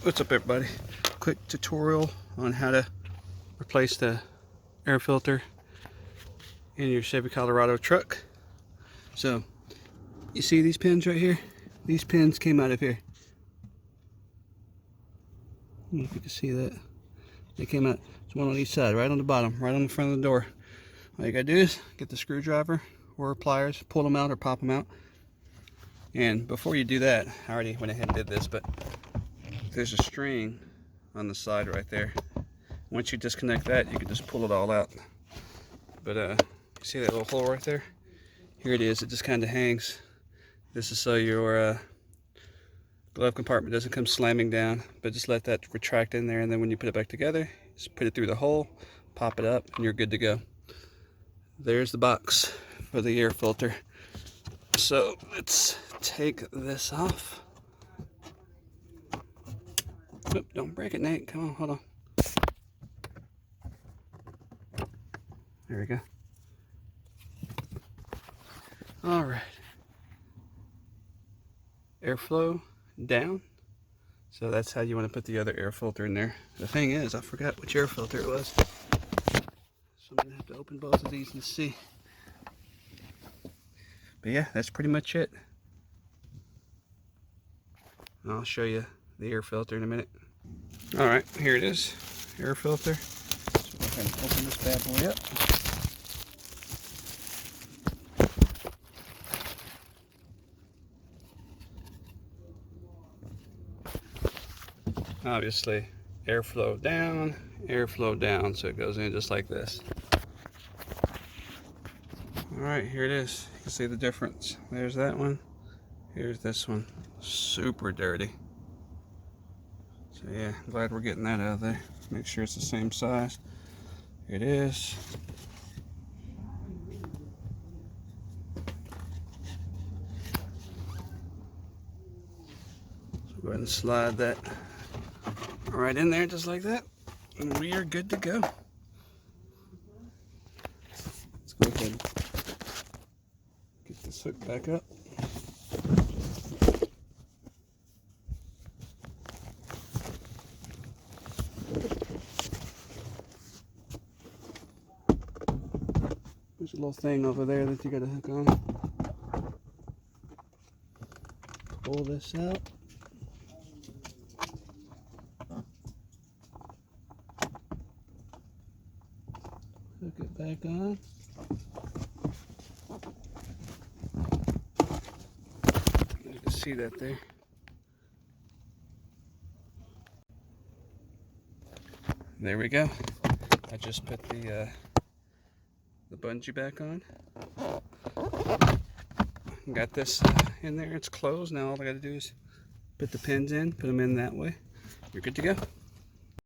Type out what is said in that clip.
What's up, everybody? Quick tutorial on how to replace the air filter in your Chevy Colorado truck. So you see these pins right here? These pins came out of here. I don't know if you can see that. They came out. There's one on each side, right on the bottom, right on the front of the door. All you gotta do is get the screwdriver or pliers, pull them out or pop them out. And before you do that, I already went ahead and did this, but there's a string on the side right there. Once you disconnect that, you can just pull it all out. But you see that little hole right there? Here it is. It just kind of hangs. This is so your glove compartment doesn't come slamming down, but just let that retract in there, and then when you put it back together, just put it through the hole, pop it up, and you're good to go. There's the box for the air filter. So let's take this off. Oop, don't break it, Nate. Come on, hold on. There we go. All right. Airflow down. So that's how you want to put the other air filter in there. The thing is, I forgot which air filter it was. So I'm going to have to open both of these and see. But yeah, that's pretty much it. I'll show you the air filter in a minute. All right, here it is, air filter. So go ahead and open this bad boy up. Obviously, airflow down, so it goes in just like this. All right, here it is. You can see the difference. There's that one. Here's this one. Super dirty. So yeah, glad we're getting that out of there. Make sure it's the same size. Here it is. So go ahead and slide that right in there just like that, and we are good to go. Let's go ahead and get this hook back up. There's a little thing over there that you gotta hook on. Pull this out. Hook it back on. You can see that there. There we go. I just put the bungee back on. Got this in there. It's closed. Now all I got to do is put the pins in, put them in that way. You're good to go.